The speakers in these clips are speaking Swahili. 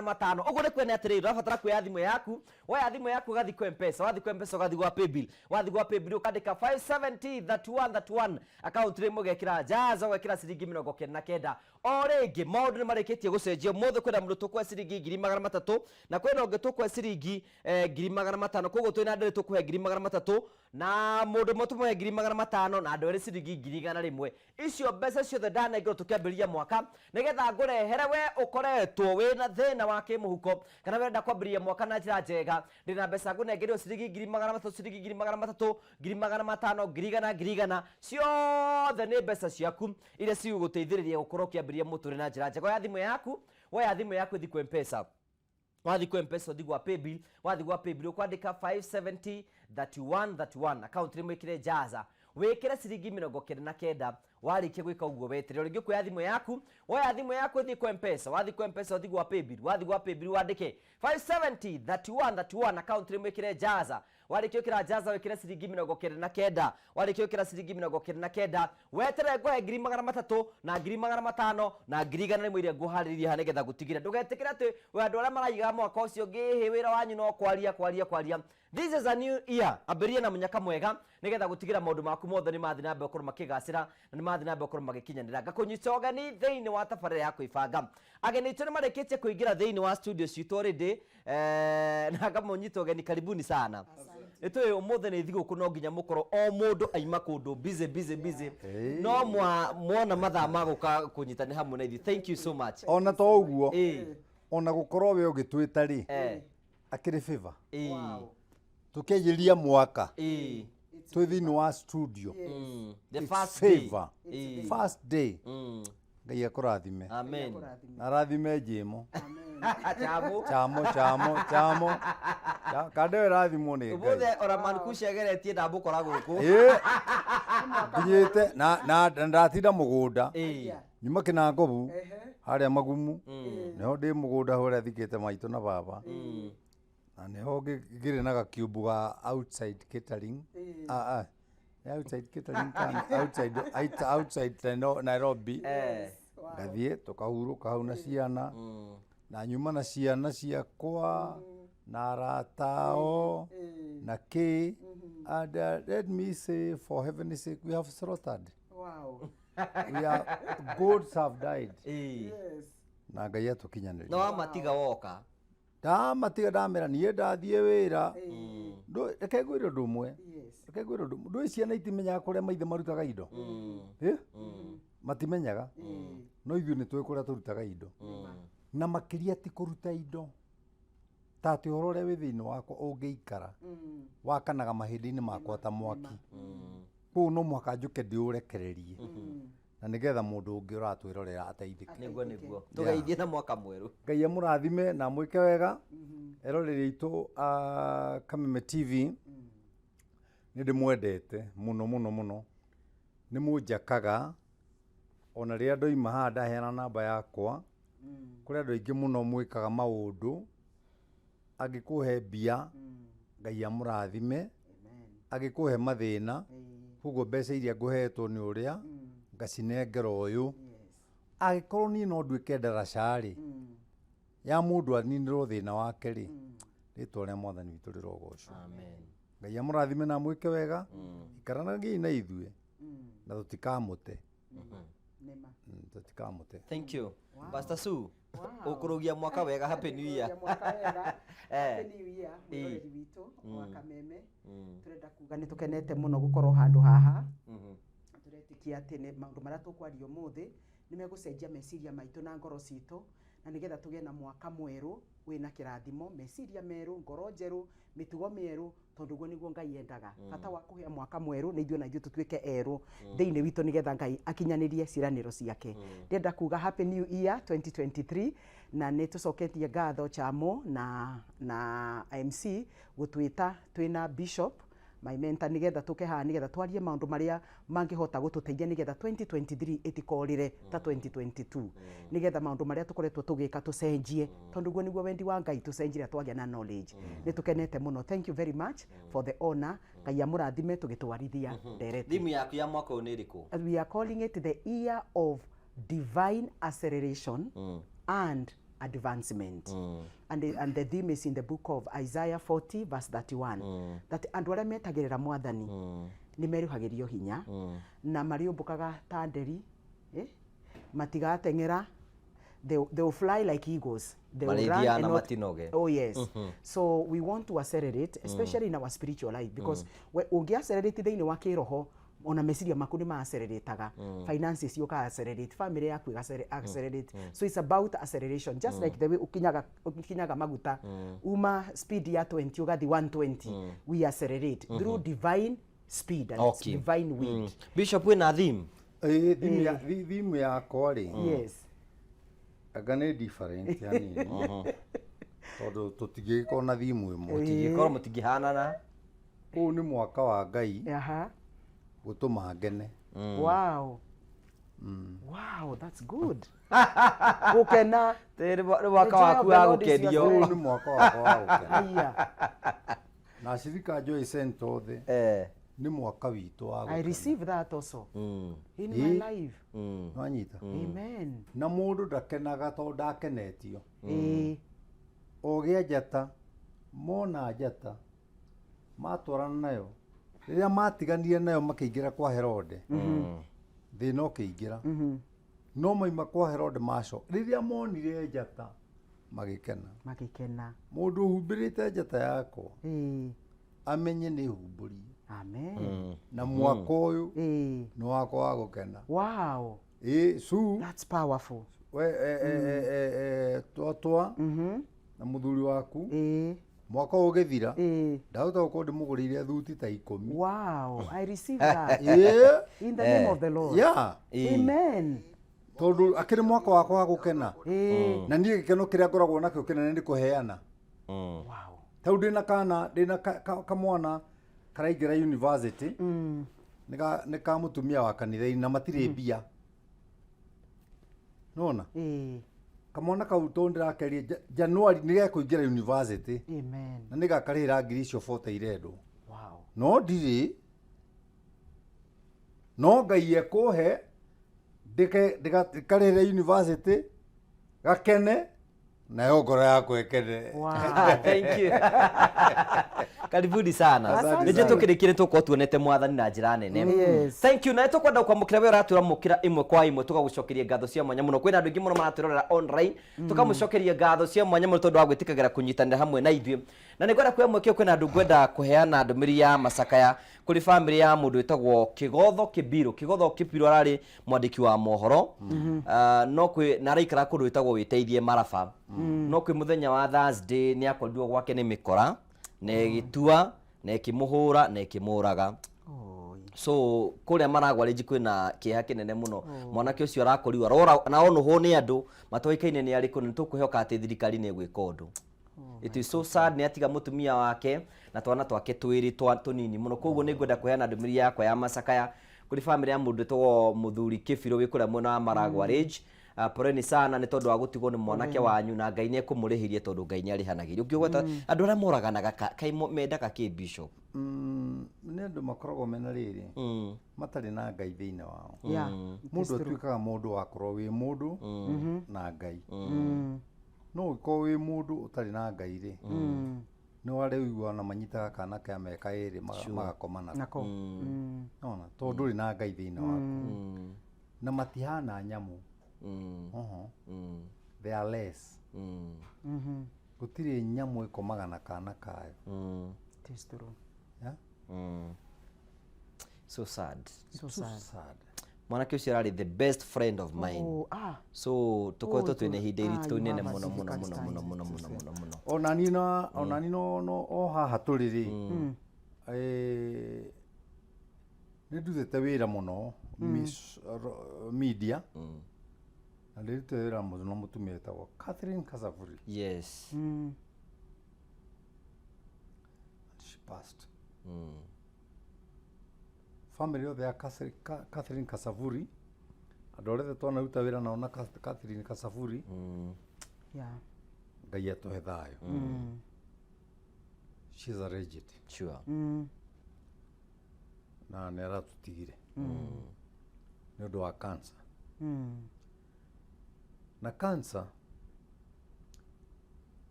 500 uguo ni kwene atiri urabatara kuoya thimu yaku woya thimu yaku gathi kwa mpesa wathi kwa mpesa gathi gwa paybill wathi gwa paybill ukandika 570 31 account ri mugekira jaza wekira ciringi 99 o ringi maundu ni marikitie gucenjia mothe kwena mundu tukwa ciringi 300 na kwena ungi tukwa ciringi 500 koguo twina ndiri tukuhe 300 na mundu mutume 500 na andu eri ciringi 100 icio mbeca ciothe ndanengero tukiambiriria mwaka nigetha ngurehere we ukoretwo wina thina wa kimuhuko kana wenda kwambiriria mwaka na njira njega ndina mbeca ngunengerio ciringi 300 ciringi 300 500 ciothe ni mbeca ciaku iria ciguguteithiriria gukorwo kiambiriria muture na njira njega ya thimu yaku woya thimu yaku thi kwa mpesa wathi kwa mpesa thigwa paybill wathi gwa paybill ukwandika 570 31 account rimwe kire jaza wekira ciringi 99 warikia gwika uguo wetere ringi kuya thimu yaku woya thimu yaku thi kwa mpesa wathi kwa mpesa thigwa paybill wathi gwa paybill wandike 570 31 account rimwe kire jaza warikia kira jaza wekira ciringi 99 warikia kira ciringi 99 wetere gwa 300 na 500 na 100 iria nguhariria hanegetha gutigira ndugetikira ati wandu aria maraiga mwaka ucio ngihi wira wanyu no kwaria. This is a new year ambiria na munyaka mwega nigetha gutigira maundu maku mothe ni mathi na mbe okorwo makigacira na ni mathi na mbe okorwo magikinyanira ngakunyita ogani thiini wa tabarira ya kuibanga ageni tu ni marikitie kuingira thiini wa studio citu already na ngamunyita ogani karibuni sana ito yo mothe ni thiguku no nginya mukoro o mundu aima kundu busy no muona mathaa maguka kunyitani hamwe na ithi. Thank you so much. Ona to uguo ona gukorwo we ugitwita ri akiri favor wow tukejiria mwaka twi thiini wa studio the first favor day first day ngai akurathime amen arathime jimo chamo chamo kande rathimo ni ngai ubuthe ora manku cegeretie ndambukora guku nginyite na ndatinda mugunda nyuma kinangobu haria magumu neho ndi mugunda horia thikite maito na baba na neho ngire na gakiubu ga outside catering outside catering outside Nairobi ngathie tukahuruka hau na ciana na nyuma na ciana ciakwa na ratao na ki and let me say for heaven's sake we have slaughtered. Wow. We are gods have died. Yes. Na ngai atukinyanĩria no amatiga woka matiga ndamera niĩ ndathie wĩra reke ngwĩre ũndũ ũmwe ndũĩ ciana itimenyaga kũrĩa maithe marutaga indo matimenyaga no ithuĩ nĩ tũĩ kũrĩa tũrutaga indo na makĩria ti kũruta indo ta atĩ ũhoro ũrĩa wĩ thĩinĩ wakwa ũngĩikara wakanaga mahĩndĩ-inĩ makwa ta mwaki kũu no mũhaka njũke ndĩũrekererie na nigetha mundu ungi uratwirorera ateithike niguo tugeithie na mwaka mweru ngai amurathime na mwike wega eroreri itu Kameme TV ni ndimwendete muno ni munjakaga ona ria ndoima haha ndaheana namba yakwa kuri andu aingi muno mwikaga maundu agikuhe mbia ngai amurathime agikuhe mathina hugo mbeca iria nguhetwo ni uria ngacinengera uyu agikorwo ni no nduike ndaracari ya mundu aninirwo thina wake ri ritwa ria mwathani witu rirogocwo amen ngai amurathime na mwike wega ikaranagiai na ithue na tutikamute Nema. Tutikamute. Thank you. Wow. Pastor Sue. Wow. Ukurugia mwaka wega, happy new year. Mwaka wega. Happy new year. Mwaka witu wa Kameme. Turenda kuga ni tukenete muno gukorwo handu haha. Turetikia ati ni maundu maria tukwario muthi ni megucenjia meciria maitu na ngoro citu na nigetha tugie na mwaka mweru wina kirathimo meciria meru ngoro njeru mitugo mieru tondu guo niguo ngai endaga bata wa kuhia mwaka mweru ni ithuĩ na ithuĩ tutuike eru thĩinĩ witũ nigetha ngai akinyanirie ciranĩro ciake ndenda kuga happy new year 2023 na nĩ tucoketie ngatho chamo na MC gũtwĩta twĩna bishop my mentor nigetha tuke haha nigetha twarie maundu maria mangihota gututeithia nigetha 2023 itikorire ta 2022 nigetha maundu maria tukoretwo tugika tucenjie tondu guo niguo wendi wa ngai tucenjire twagia na knowledge ni tukenete muno. Thank you very much for the honor. Ngai amurathime tugitwarithia direct. Thimu yaku ya mwaka ni iriku? We are calling it the year of divine acceleration and advancement. And the theme is in the book of Isaiah 40 verse 31. That and wala metagirira mwathani ni meruhagirio hinya na mariumbukaga ta nderi matigateng'era. They will fly like eagles. They will run and not... Oh yes. So we want to accelerate, especially in our spiritual life, because ungi accelerate thiini wa kiroho ona meciria maku ni ma accelerataga, finances yoka accelerate, family yaku accelerate. So it's about acceleration, just like the way ukinyaga maguta uma speed ya 20 ugathi 120, we accelerate through divine speed and divine wind. Bishop, we na theme theme yakwa ri yes aga nä different yani tondå tå tigä korwo na thimå ä mwe tigĩkorwo mũtingĩhanana. å nä mwaka wa Ngai gå tå ma ngene. Wow. Wow, that's good. Gũkena nĩ mwaka waku wa gũkenio. Å nĩ mwaka wakwa wa gũkena na cirika Joy Center othe nĩ mwaka witũ wa gũkena. I receive that also in my life. Wanyita. Amen. Na mũndũ ndakenaga tondũ ndakenetio. Ogĩa njata mona njata matwarana nayo rĩrĩa matiganire nayo makĩingĩra kwa Herode thĩna ũkĩingĩra no maima kwa Herode maco rĩrĩa monire njata magĩkena. Mũndũ ũhumbĩrĩte njata yakwa amenye nĩ humbũri. Amen. Na mwaka ũyũ nĩ wakwa wa gũkena. Wow. So that's powerful. Twatwa na mũthuri waku mwaka ũgĩthira ndahota gũkorwo ndĩmũgũrĩire thuti ta 10. Wow, I receive that. In the name of the Lord. Yeah. Amen. Tondũ akĩrĩ mwaka wakwa wa gũkena na niĩ gĩkeno kĩrĩa ngoragwo nakĩo kĩnene nĩ kũheana. Wow. Tau ndĩna kamwana karaingĩra university nĩ ka mũtumia wa kanitha-inĩ na matirĩ mbia. Nona kamwana kau to ndĩrakeria January nĩ gekũingĩra university. Amen. Na nĩ gakarĩhĩra ngiri icio 40 irendwo. Wow. No ndirĩ no Ngai ekũhe ndĩkarĩhĩre university gakene nayo ngoro yakwa ĩkene. Wow. Thank you. Karibuni sana. Nĩnjĩ tũkĩrĩkĩrĩ tũkorwo tuonete mwathani na njĩra nene. Thank you. Na tũkwenda kwamũkĩra we ũratũramũkĩra ĩmwe kwa ĩmwe tũgagũcokeria ngatho cia mwanya mũno. Kwĩna andũ aingĩ mũno maratũrorera online tũkamũcokeria ngatho cia mwanya mũno tondũ wa gwĩtĩkagĩra kũnyitanĩra hamwe na ithuĩ. Na nĩngwenda kuoya mweke kwĩna andũ ngwenda kũheana ndũmĩrĩri ya macakaya kũrĩ family ya mũndũ wĩtagwo Kĩgotho Kĩbirũ. Kĩgotho Kĩbirũ ararĩ mwandĩki wa mohoro no kwĩ na araikara kũndũ wĩtagwo Wĩteithie Maraba. No kwĩ mũthenya wa Thursday nĩ akorirwo gwake nĩ mĩkora na ĩgĩtua na ĩkĩmũhũra na ĩkĩmũraga. So kũrĩa Maragwa rĩnji kwĩna kĩeha kĩnene mũno. Mwanake ũcio arakorirwo na onũhwo nĩ andũ matoĩkaine nĩ arĩkũ nĩ tũkwĩhoka atĩ thirikari nĩ ĩgwĩka ũndũ. It is so sad nĩ atiga mũtumia wake na twana twake twĩrĩ tũnini mũno. Koguo nĩ ngwenda kũheana ndũmĩrĩri yakwa ya macakaya kũrĩ family ya mũndũ wĩtagwo Mũthuri Kĩbirũ wĩ kũrĩa mwena wa Maragwa Range. Poreni sana nĩ tondũ wa gũtigwo nĩ mwanake wanyu na Ngai nĩ ekũmũrĩhĩrie tondũ Ngai nĩ arĩhanagĩria. Ũngĩgweta andũ arĩa moraganaga kaĩ mendaga kĩ Bishop? Nĩ andũ makoragwo mena rĩrĩ matarĩ na Ngai thĩinĩ wao. Mũndũ atuĩkaga mũndũ wakorwo wĩ mũndũ na Ngai. No ũkorwo wĩ mũndũ ũtarĩ na Ngai rĩ nĩ warĩ ũigua na manyitaga kana kĩa meka ĩrĩ magakoma nako. Nona tondũ ndũrĩ na Ngai thĩinĩ waku na matihana nyamũ. They are less. Gũtirĩ nyamũ ĩkomaga na kana kayo. So sad. So sad. Mwanake ũcio ararĩ the best friend of mine. So tũkoretwo twĩna ihinda iritũ inene mũno mũno mũno mũno mũno mũno mũno mũno. Ona ni no o haha tũrĩ rĩ nĩ ndutĩte wĩra mũno media na ndĩrutĩte wĩra mũno na mũtumia wĩtagwo Catherine Kasavuri. Yes. She passed. Family yothe ya Catherine Kasavuri andũ othe twanaruta wĩra nao na Catherine Kasavuri Ngai atũhe thayũ. She's a legend. Sure. Na nĩ aratũtigire nĩ ũndũ wa cancer. Na cancer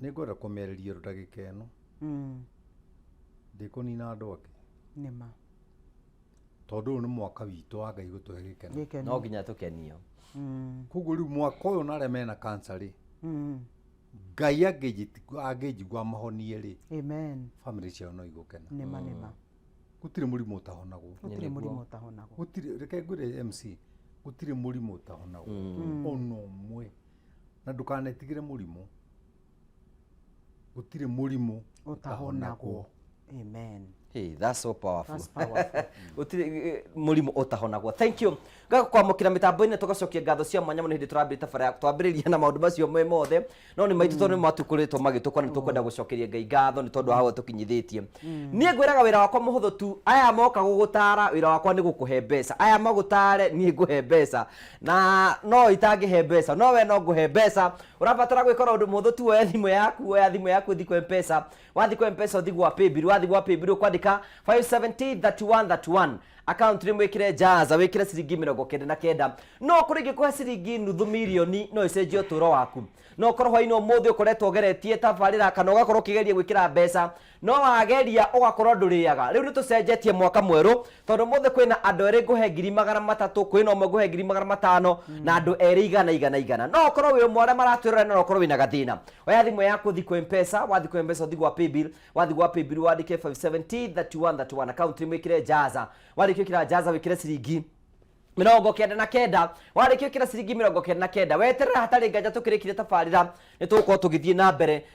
nĩngwenda kũmĩarĩria ndagĩka ĩno ndĩkũnina andũ angĩ nĩma tondũ ũyũ nĩ mwaka witũ wa Ngai gũtũhe gĩkeno no nginya tũkenio koguo rĩu mwaka ũyũ na arĩa mena cancer rĩ Ngai angĩnjigua mahonie rĩ amen family ciao no igũkena nĩma gũtirĩ mũrimũ ũtahonagwo gũtirĩ mũrimũ ũtahonagwo gũtirĩ reke ngwĩre MC gũtirĩ mũrimũ ũtahonagwo ona ũmwe na ndũkanetigĩre mũrimũ gũtirĩ mũrimũ ũtahonagwo amen. Hey, that's so powerful. That's powerful. Utire murimu utahonagwo. Thank you. Gaga kwamukira mitambo-ini tugacokia ngatho cia mwanya muno hindi turambirite bara twambiriria na maundu macio me mothe no ni maitu tondu matukuritwo magitukwa ni tukwenda gucokeria Ngai ngatho ni tondu hawe tukinyithĩtie. Nie ngwiraga wira wakwa muhuthu tu aya moka gugutara wira wakwa ni gukuhe mbeca aya magutare nie nguhe mbeca na no itangihe mbeca no we no nguhe mbeca urabatara gwikora undu muhuthu tu oya thimu yaku thiko M-Pesa wathiko M-Pesa thigwa paybill wathigwa paybill kwandika 5703131 account rimwe kire jaza wikire ciringi 99 no kurigi kwa ciringi nuthu milioni no icenjie uturo waku no korwo hwaini umuthi ukoretwo geretie tabarira kana ugakorwo kigeria gwikira mbeca no wageria ugakorwo nduriaga riu nitucenjetie mwaka mweru tondu muthe kwina andu eri nguhe 300 kwina umwe nguhe 500 na andu eri igana no korwo wi umwe aria maratwirora no korwo wina gathina oya thimu yaku thiko M-Pesa wathiko M-Pesa thigwa paybill wandike 5703131 account rimwe kire jaza warikio kira jaza wikire ciringi 99 warikio kira ciringi 99 weterera hatari nganja tukirikire tabarira nitugukorwo tugithie na mbere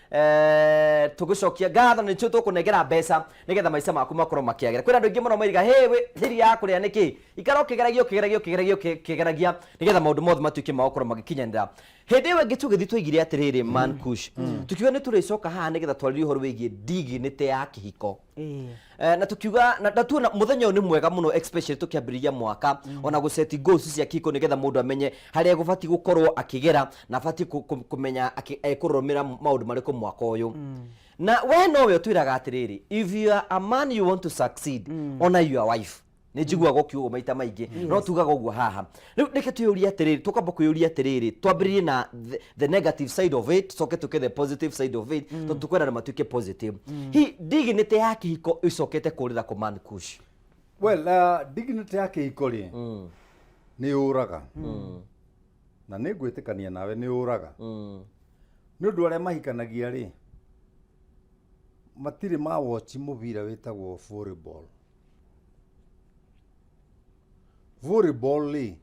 tugucokia ngatho nicio tukunengera mbeca nigetha maica maku makorwo makiagera kwina andu ingi muno mairiga hewe thiri ya kuria niki ikara ukigeragia nigetha maundu mothe matuike makorwo magikinyanira hindi we ngitugithi twigire atiriri man kush tukiuga ni turicoka haha nigetha twaririe uhoro wigie dignity ya kihiko na tukiuga na tuona muthenya ni mwega muno especially tukiambiriria mwaka ona guseti goals cia kihiko nigetha mundu amenye haria gubati gukorwo akigera na bati kumenya kurumira maundu mariku mwaka uyu na we no we twiraga atiriri if you are a man you want to succeed honor your wife ni njigua gokiugo maita maingi no tugaga uguo haha riu reke tuyuria atiriri tukamba kuyuria atiriri twambiririe na the negative side of it soke tuke the positive side of it to tukwenda na matuike positive hi dignity ya kihiko icokete kurira ku man kush well dignity ya kihiko ri ni uraga na ni ngwitikania nawe ni uraga ni undu aria mahikanagia ri matiri ma watch mubira witagwo volleyball li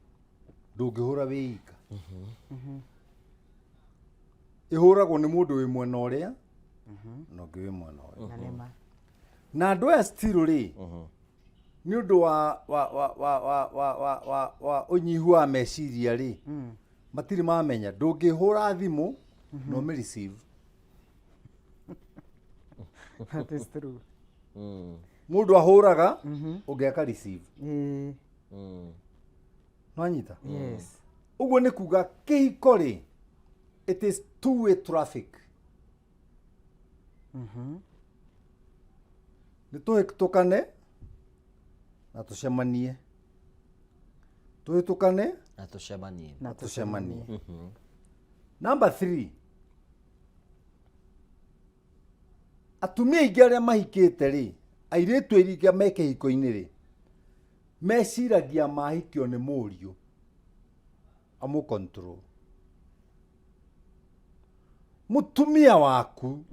ndungihura wika ihuragwo ni mundu wi mwena uria no ngi wi mwena uria na andu aya still ri ni undu wa unyihu wa meciria ri matiri mamenya ndungihura thimu no me receive that is true mundu ahuraga ungiaka receive Nwanyita? Yes. Uguo ni kuga kihiko ri it is two-way traffic. Ni tuhitukane na tucemanie. Tuhitukane na tucemanie. Number 3. Atumia aingĩ arĩa mahikĩte ri airĩtu aingĩ me kĩhiko-inĩ ri meciragia mahikio nĩ mũriũ amu control mutumia waku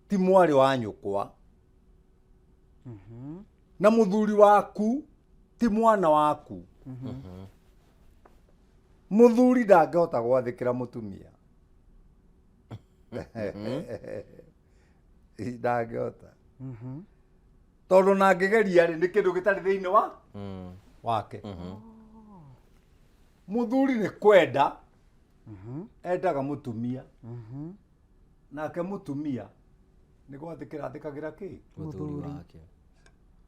ti mwari wa nyũkwa na muthuri waku ti mwana waku muthuri ndangĩhota gwathĩkĩra mutumia ndangĩhota tondu na ngigeria ri ni kindu gitari thiini wake muthuri ni kwenda endaga mutumia nake mutumia ni gwathikira athikagira ki muthuri wake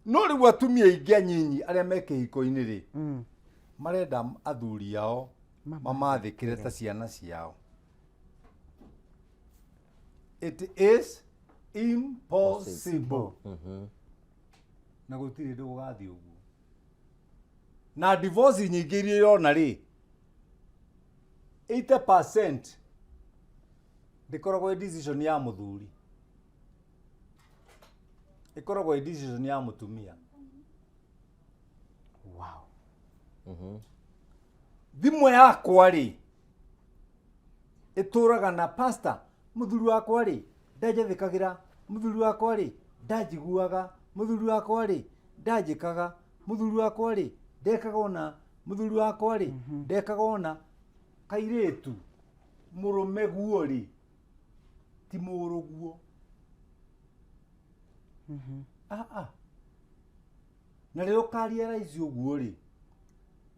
no riu atumia aingi anyinyi aria me kihiko-ini ri marenda athuri ao mamathikire ta ciana ciao. It is impossible. Na gutiri ndu gugathi uguo na divorce nyingi iria yona ri 80% ndikoragwo decision ya muthuri, ikoragwo decision ya mutumia. Wow. Thimũ yakwa rĩ itũraga na pastor, muthuri wakwa rĩ ndajathĩkagĩra, muthuri wakwa rĩ ndanjiguaga, muthuri wakwa rĩ ndanjĩkaga, muthuri wakwa rĩ ndekaga ona, muthuri wakwa rĩ ndekaga ona. Kairĩtu mũrũme guo rĩ ti mũrũ guo. Na rĩrĩa ũkaria raici ũguo rĩ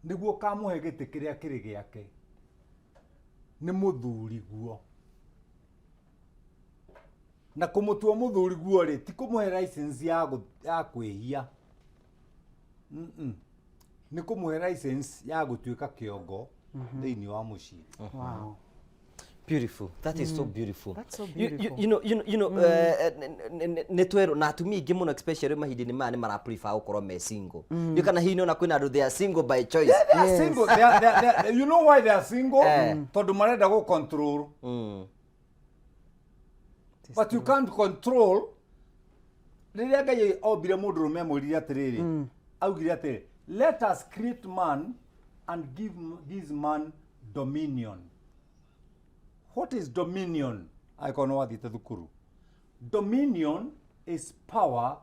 nĩguo ũkamũhe gĩtĩ kĩrĩa kĩrĩ gĩake, nĩ mũthuri guo. Na kũmũtua mũthuri guo rĩ ti kũmũhe license ya kwĩhia, nĩ kũmũhe license ya gũtuĩka kĩongo thĩinĩ wa mũciĩ. Wow. Beautiful. That is so beautiful. That's so beautiful. You know, netwero na atumia ingi muno especially mahindini maya ni mara prefer gukorwo me single. You kana hino na kwina andu they are single by choice. They are single. They are, you know why they are single? Tondu marenda go control. But you can't control. Rĩrĩa Ngai ombire mũndũ rũme amwĩrire atĩrĩrĩ, augire atĩrĩ, let us create man and give this man dominion. What is dominion? Aiko no wathite thukuru. Dominion is power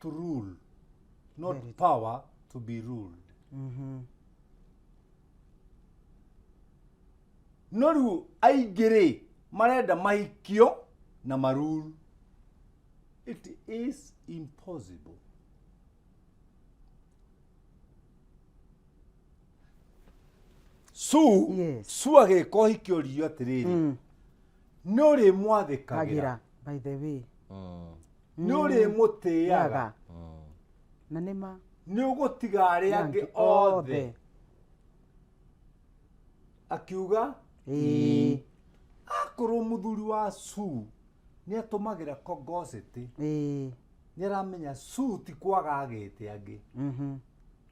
to rule, not power to be ruled. No rĩu aingĩ rĩ marenda mahikio na marule. It is impossible. Su agĩka ũhiki ũrio atĩrĩrĩ nĩ ũrĩ mwathĩkagĩra, by the way, nĩ ũrĩ mũtĩaga, na nĩma nĩ ũgũtiga arĩa angĩ othe. Akiuga akorwo mũthuri wa Su nĩ atũmagĩra cogosity, nĩ aramenya Su ti kwaga agĩte angĩ,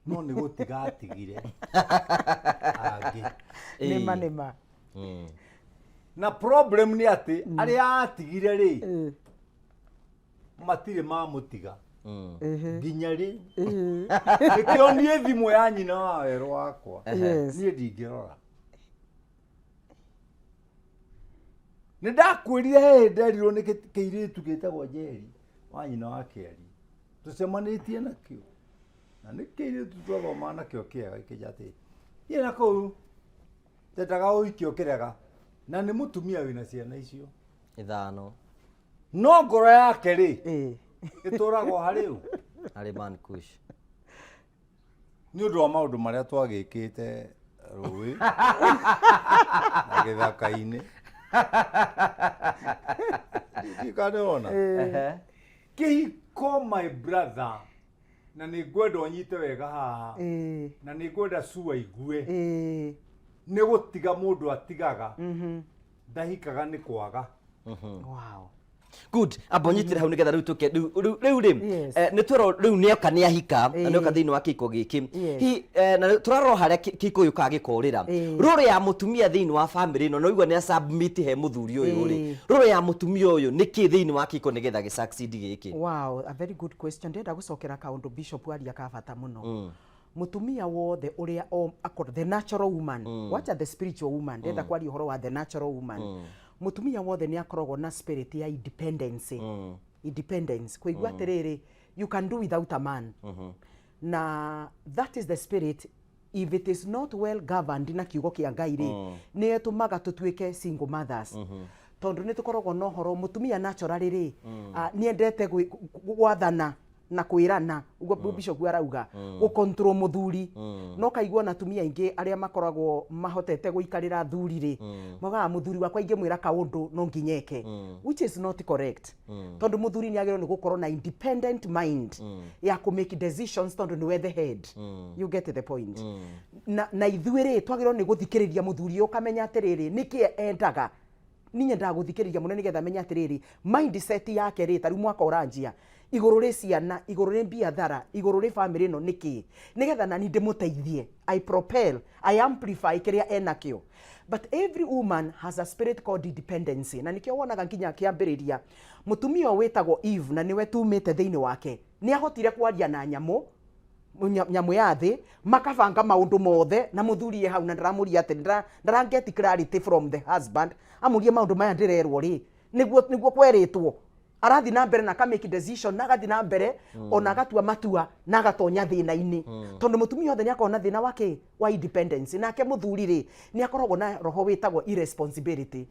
no nĩ gũtiga atigire angĩ. Nĩma. Na problem nĩ atĩ arĩa atigire rĩ matirĩ mamũtiga nginya rĩ. Nĩkĩo niĩ thimũ ya nyina wa werũ wakwa niĩ ndingĩrora. Nĩ ndakwĩrire hĩndĩ nderirwo nĩ kĩirĩtu gĩtagwo Njeri wa nyina wa Kĩari, tũcemanĩtie nakĩo na nĩ kĩirĩtu twathomaga nakĩo kĩega ikĩnja atĩ thiĩ na kũu ndendaga ũhiki ũkĩrega, na nĩ mũtumia wĩna ciana icio 5 no ngoro yake rĩ ĩtũragwo harĩ ũ? Harĩ Man Kush. Nĩ ũndũ wa maũndũ marĩa twagĩkĩte rũĩ na gĩthaka-inĩ. Ndikanĩona kĩhiko my brother, na nĩ ngwenda ũnyite wega haha, na nĩ ngwenda Su aigue, nĩ gũtiga mũndũ atigaga, ndahikaga nĩ kwaga. Wow. Good. Abonyitire hau nigetha riu tuke riu ri ni twero riu ni oka ni ahika na ni oka thiini wa kiko giki hi na turaro haria kiko yuka gikorira ruru ya mutumia thiini wa family no noigwa ni submit he muthuri uyu ri ruru ya mutumia uyu niki thiini wa kiko nigetha gi succeed giki. Wow, a very good question. Ndenda gucokera kaundu Bishop aria ka bata muno. Mutumia wothe uria akor the natural woman, wacha the spiritual woman, ndenda kwari uhoro wa the natural woman. Mutumia wothe ni akoragwo na spirit ya independence. Independence kuigua atiriri, you can do without a man. Na that is the spirit. If it is not well governed na kiugo kia Ngai ri ni etumaga tutuike single mothers. Tondu ni tukoragwo no horo mutumia natural ri ni endete gwathana na kwirana ugo Bishop arauga go control muthuri no kaigua na tumia ingi aria makoragwo mahotete guikarira thuri ri moga muthuri wakwa ingi mwira kaundu no nginyeke, which is not correct. Tondu muthuri ni agero ni gukorwo na independent mind ya ku make decisions tondu ni we the head. You get the point. Na ithuĩ twagĩrĩirwo ni guthikĩrĩria muthuri ukamenya atiriri niki endaga ninye ndaguthikiriria muno nigetha menya atiriri mindset yake ri tari mwaka uranjia iguru ri ciana iguru ri biathara iguru ri family no niki nigetha nani ndimuteithie I propel I amplify kiria enakio. But every woman has a spirit called dependency. Na nikio wonaga nginya kiambiriria mutumia wetagwo Eve na niwe tumite thiini wake ni ahotire kwaria na nyamu ya thi makabanga maundu mothe na muthuri hau na ndaramuria ati ndaranget clarity from the husband amurie maundu maya ndirerwo ri niguo kweritwo arathi na mbere na make decision na gathi na mbere ona agatua matua na agatonya thina-ini tondu mutumia othe ni akona thina wake wa independence nake muthuri ri ni akoragwo na roho witagwo irresponsibility.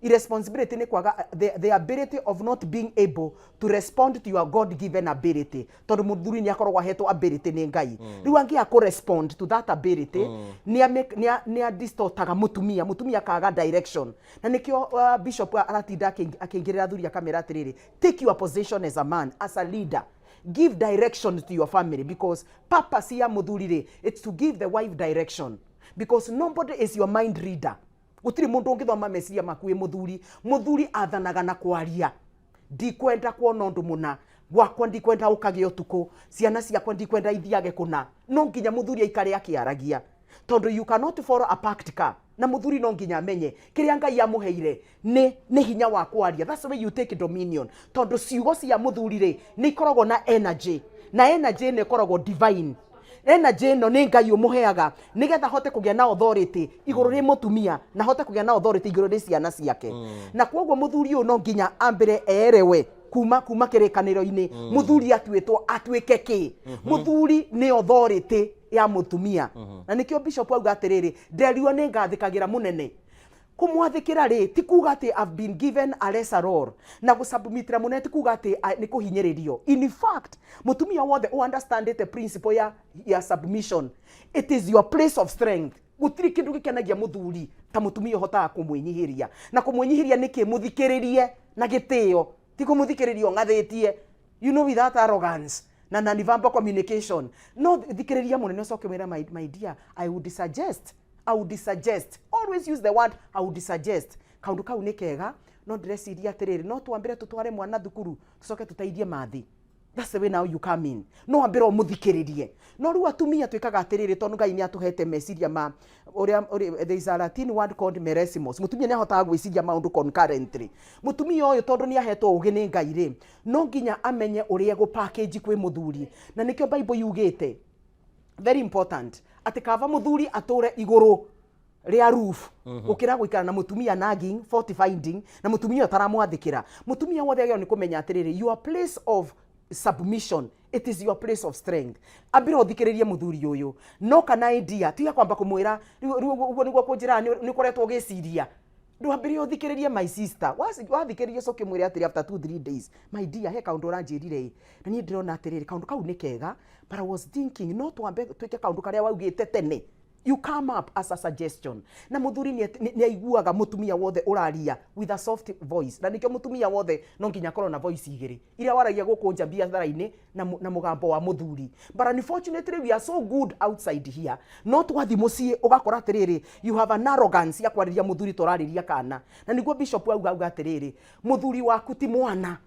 Irresponsibility ni kwaga the ability of not being able to respond to your God given ability. Tondu muthuri ni akoragwo ahetwo ability ni Ngai. Riu angia ko respond to that ability ni distortaga mutumia kaga direction. Na nikio bishop aratinda akingirira thuri akamera atiriri take your position as a man, as a leader. Give direction to your family because purpose ya muthuri ri it's to give the wife direction because nobody is your mind reader. Gutiri mundu ungithoma meciria makuwi muthuri athanaga na kwaria ndikwenda kuona undu muna gwakwa ndikwenda ukage utuku ciana ciakwa ndikwenda ithiage kuna no nginya muthuri aikare akiaragia tondu you cannot follow a practical na muthuri no nginya amenye kiria Ngai amuheire ni hinya wa kwaria. That's the way you take dominion tondu ciugo cia muthuri ri ni ikoragwo na energy na energy ni ikoragwo divine. Energy no ni Ngai umuheaga nigetha hote kugia na authority iguru ri mutumia na hote kugia na authority iguru ri ciana ciake na kwoguo muthuri uyu no nginya ambire erewe kuma kirikaniro-ini muthuri atuike ki muthuri ni authority ya mutumia na nikio bishop auga atiriri nderirwo ni ngathikagira munene kumwathikira ri ti kuga ati I've been given a lesser role na gusubmitira munene ti kuga ati ni kuhinyiririo. In fact mutumia wothe understand the principle ya submission. It is your place of strength. Gutiri kindu gikenagia muthuri ta mutumia hotaga kumwinyihiria na kumwinyihiria niki muthikiririe na gitio ti kumuthikiririo ngathitie you know without arrogance na nivamba communication no thikiriria munene ucoke wira my dear I would suggest always use the word I would suggest kaundu kau ni kega no ndreciria atiriri no twambire tutware mwana thukuru tucoke tutaithie mathi. That's the way now you come in. No ambire umuthikiririe no riu atumia twikaga atiriri tondu Ngai ni atuhete meciria ma there is a Latin word called meresimos. Mutumia ni ahotaga gwiciria maundu concurrently. Mutumia uyu tondu ni ahetwo ugi ni Ngai ri no nginya amenye uria go package kwi muthuri na nikio Bible yugite very important ati kava muthuri ature iguru ria roof ukira guikara na mutumia nagging fortifying na mutumia taramwathikira mutumia wothe agio ni kumenya atiriri your place of submission it is your place of strength. Ambira uthikiririe muthuri uyu no kana idea tiga kwamba kumwira uguo niguo kunjira ni koretwo giciria ndwambire uthikiririe my sister wathikiririe coke mwire atiri after 2-3 days my dear he kaundu uranjirire na ni ndirona atiriri kaundu kau ni kega but I was thinking no twambe twike kaundu karia waugite tene you come up as a suggestion na muthuri ni aiguaga mutumia wothe uraria with a soft voice na nikio mutumia wothe no nginya korwo na voice igiri iria waragia gukunja biathara-ini na mugambo wa muthuri but unfortunately we are so good outside here no twathi mucii ugakora atiriri you have an arrogance ya kwariria muthuri torariria kana na niguo bishop auga atiriri muthuri waku ti mwana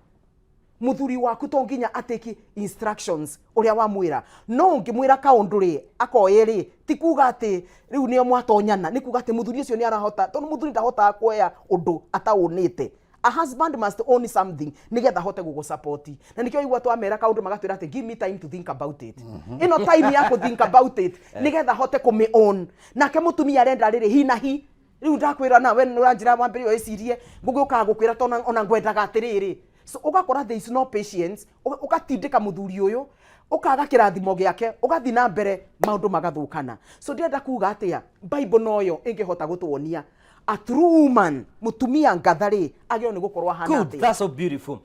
muthuri waku to nginya ateki instructions uria wamwira no ngimwira kaundu ri akoyeri ti kuga ati riu ni mwatonyana ni kuga ati muthuri ucio ni arahota tondu muthuri ndahota kuoya undu ataunite. A husband must own something nigetha hote gugu support na nikio igwa twamera kaundu magatwira ati give me time to think about it ino time ya ku think about it nigetha hote kumi own nake mutumia arenda riri hi na hi riu ndakwira na we uranjira mwambiri wecirie nguguka gukwira tona ona ngwendaga atiriri so ugakora there is no patience ugatindika muthuri uyu ukaga kirathimo giake ugathi na mbere maundu magathukana. So ndirenda kuga atia Bible noyo ingihota gutwonia a true woman mutumia ngathari agio ni gukorwo ahana Good, that's so beautiful.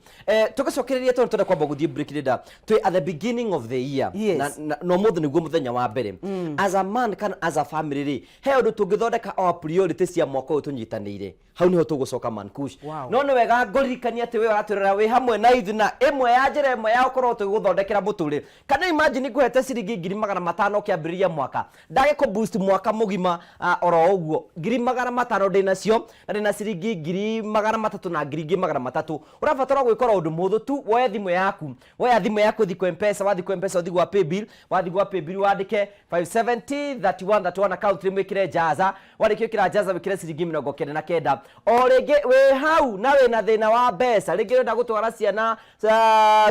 Tugacokereria twende kwamba guthie break leader. At the beginning of the year. Yes. No muthu niguo muthenya wa mbere. As a man kana as a family ri, he undu tungithondeka our priorities cia mwaka uyu tunyitanire. Hau niho tugucoka Mankush. Wow. No ni wega ngoririkania ati we waturera we hamwe na ithu na imwe ya njira imwe ya ukorwo tuguthondekera muture. Kana imagine nguhete ciringi 500 kiambiriria mwaka. Ndage ko boost mwaka mugima oro uguo. 500 ndinacio na ndina ciringi 300 na 300. Urabatara gwikora undu muthu tu woe thimu yaku. Woe thimu yaku thiko M-Pesa, wathi ko M-Pesa uthi gwa paybill, wathi gwa paybill wandike 5703131 account mwikire jaza. Wandike kira jaza wikire ciringi 99. O rege we hau na we na thina wa mbeca rege nda gutwara ciana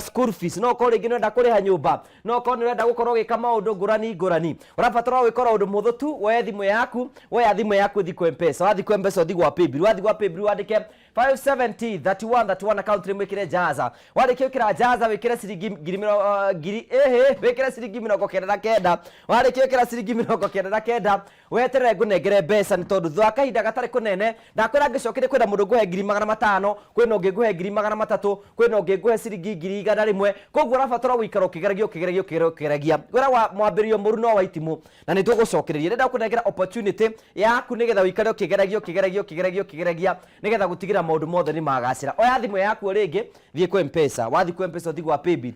school fees no ko rege nda kuriha nyumba no ko nda gukorwo gika maundu ngurani urabatara gwikora undu muthu tu woe thimu yaku thi ko M-Pesa wathi ko M-Pesa uthi gwa paybill wandike 5703131 account mwikire jaza wandike kira jaza wikire ciringi wikire ciringi 99 wandike kira ciringi 99 weterere ngunengere mbeca ni tondu thwa kahinda gatari kunene ndakwira ngicokire kwenda mundu nguhe 500 kwina ungi nguhe 300 kwina ungi nguhe ciringi 100 koguo urabatara guikara ukigeragia gwira mwambirio muru no waitimu na ni tugucokereria ndenda kunengera opportunity yaku nigetha uikare ukigeragia nigetha gutigira maundu mothe ni magacira oya thimu yaku ringi thie ko M-Pesa wathi ko M-Pesa uthi gwa paybill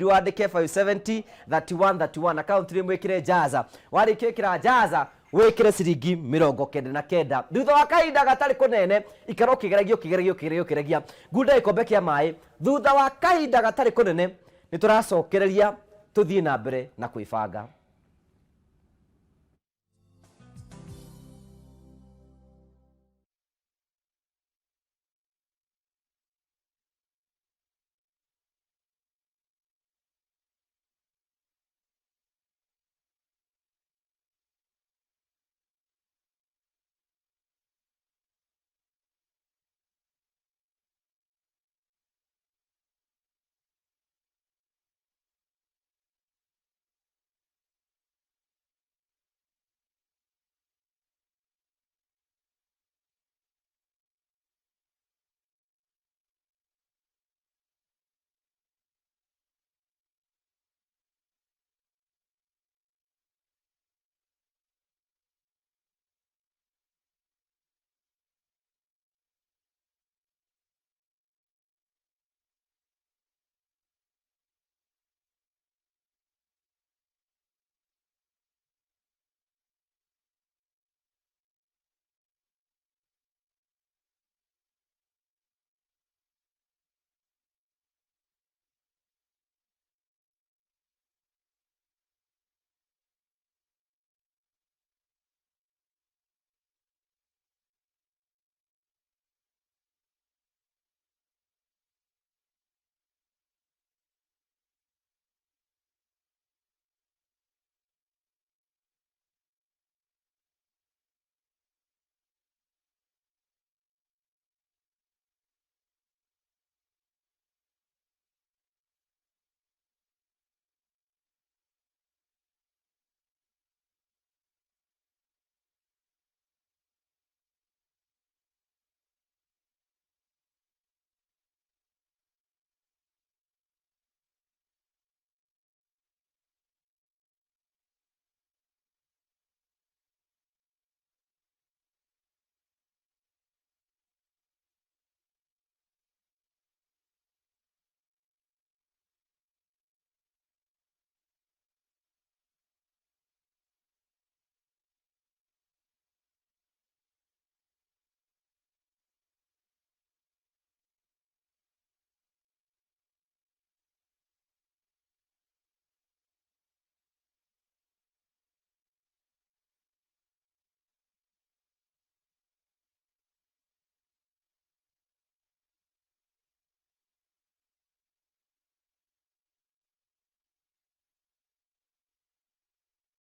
wandike 5703131 account mwikire jaza wandike kira jaza wekire ciringi 99 thutha wa kahinda gatari kunene ikara ukigeragia ngunda ikombe kia mai thutha wa kahinda gatari kunene ni turacokereria tuthie na mbere na kwibanga.